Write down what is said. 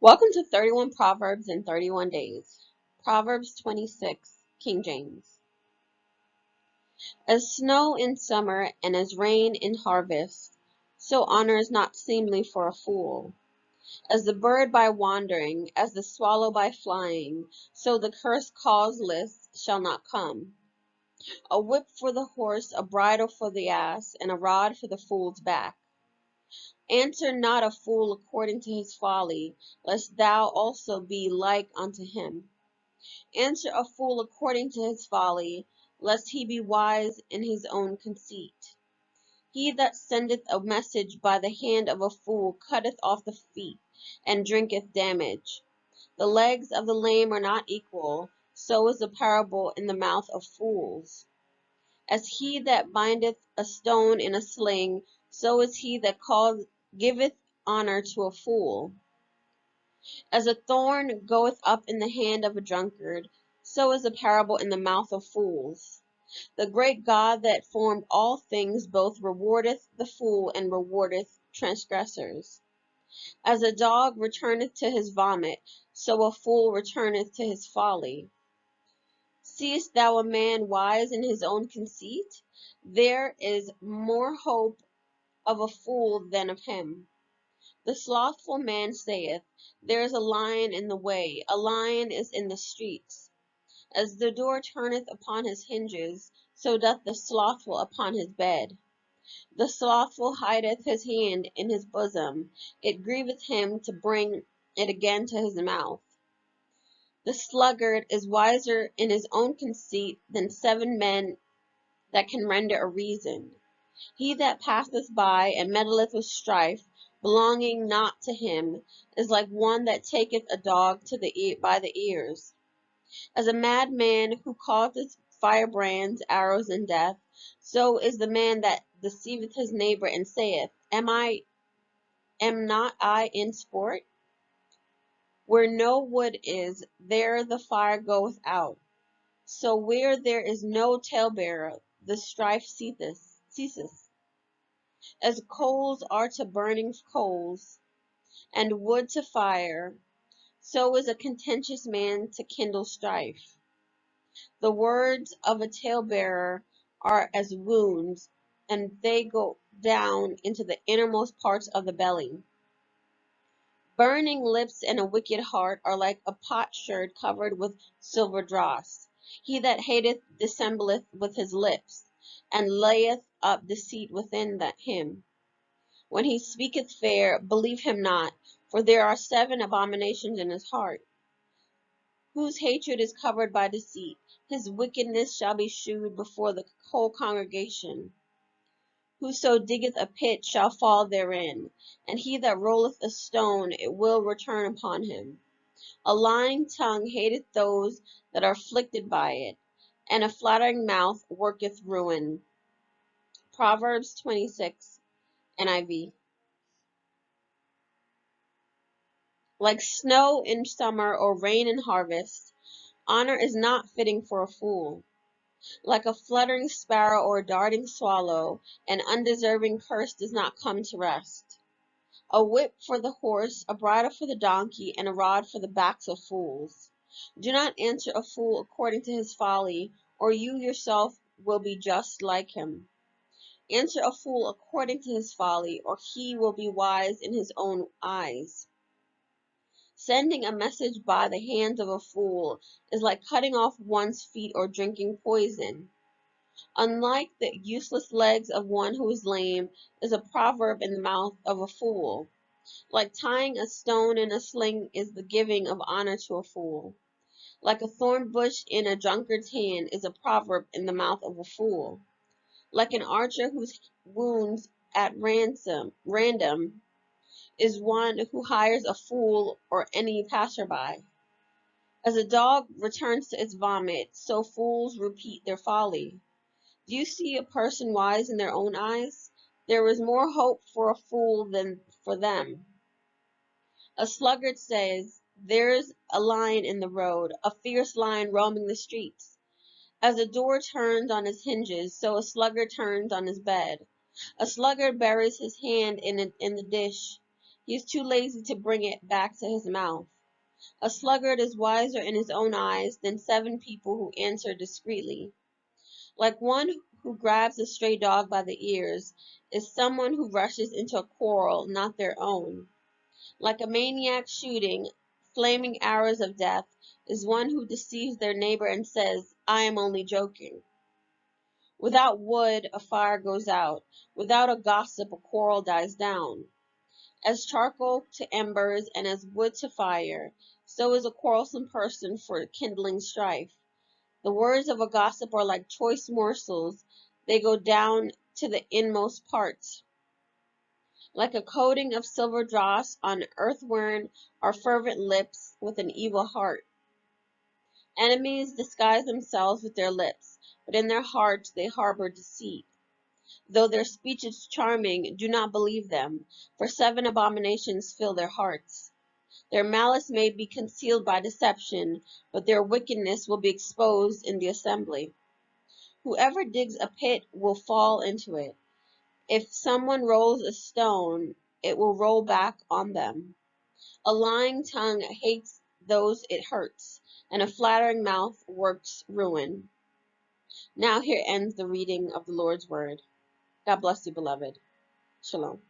Welcome to 31 Proverbs in 31 Days. Proverbs 26, King James. As snow in summer and as rain in harvest, so honor is not seemly for a fool. As the bird by wandering, as the swallow by flying, so the curse causeless shall not come. A whip for the horse, a bridle for the ass, and a rod for the fool's back. Answer not a fool according to his folly, lest thou also be like unto him. Answer a fool according to his folly, lest he be wise in his own conceit. He that sendeth a message by the hand of a fool cutteth off the feet, and drinketh damage. The legs of the lame are not equal, so is the parable in the mouth of fools. As he that bindeth a stone in a sling, so is he that giveth honor to a fool. As a thorn goeth up in the hand of a drunkard, so is a parable in the mouth of fools. The great God that formed all things both rewardeth the fool and rewardeth transgressors. As a dog returneth to his vomit, so a fool returneth to his folly. Seest thou a man wise in his own conceit? There is more hope of a fool than of him. The slothful man saith, There is a lion in the way, a lion is in the streets. As the door turneth upon his hinges, so doth the slothful upon his bed. The slothful hideth his hand in his bosom, it grieveth him to bring it again to his mouth. The sluggard is wiser in his own conceit than 7 men that can render a reason. He that passeth by and meddleth with strife, belonging not to him, is like one that taketh a dog by the ears. As a madman who causeth firebrands, arrows, and death, so is the man that deceiveth his neighbor and saith, Am not I in sport? Where no wood is, there the fire goeth out. So where there is no talebearer, the strife ceaseth. As coals are to burning coals, and wood to fire, so is a contentious man to kindle strife. The words of a talebearer are as wounds, and they go down into the innermost parts of the belly. Burning lips and a wicked heart are like a potsherd covered with silver dross. He that hateth dissembleth with his lips, and layeth up deceit within him. When he speaketh fair, believe him not, for there are 7 abominations in his heart. Whose hatred is covered by deceit, his wickedness shall be shewed before the whole congregation. Whoso diggeth a pit shall fall therein, and he that rolleth a stone, it will return upon him. A lying tongue hateth those that are afflicted by it, and a flattering mouth worketh ruin. Proverbs 26, NIV. Like snow in summer or rain in harvest, honor is not fitting for a fool. Like a fluttering sparrow or a darting swallow, an undeserving curse does not come to rest. A whip for the horse, a bridle for the donkey, and a rod for the backs of fools. Do not answer a fool according to his folly, or you yourself will be just like him. Answer a fool according to his folly, or he will be wise in his own eyes. Sending a message by the hands of a fool is like cutting off one's feet or drinking poison. Unlike the useless legs of one who is lame is a proverb in the mouth of a fool. Like tying a stone in a sling is the giving of honor to a fool. Like a thorn bush in a drunkard's hand is a proverb in the mouth of a fool. Like an archer whose wounds at random is one who hires a fool or any passerby. As a dog returns to its vomit, so fools repeat their folly. Do you see a person wise in their own eyes? There is more hope for a fool than for them. A sluggard says, There's a lion in the road, a fierce lion roaming the streets. As a door turns on its hinges, so a sluggard turns on his bed. A sluggard buries his hand in the dish. He is too lazy to bring it back to his mouth. A sluggard is wiser in his own eyes than 7 people who answer discreetly. Like one who grabs a stray dog by the ears is someone who rushes into a quarrel not their own. Like a maniac shooting flaming arrows of death is one who deceives their neighbor and says, "I am only joking." Without wood, a fire goes out. Without a gossip, a quarrel dies down. As charcoal to embers and as wood to fire, so is a quarrelsome person for kindling strife. The words of a gossip are like choice morsels. They go down to the inmost parts. Like a coating of silver dross on earthen are fervent lips with an evil heart. Enemies disguise themselves with their lips, but in their hearts they harbor deceit. Though their speech is charming, do not believe them, for 7 abominations fill their hearts. Their malice may be concealed by deception, but their wickedness will be exposed in the assembly. Whoever digs a pit will fall into it. If someone rolls a stone, it will roll back on them. A lying tongue hates those it hurts, and a flattering mouth works ruin. Now here ends the reading of the Lord's word. God bless you, beloved. Shalom.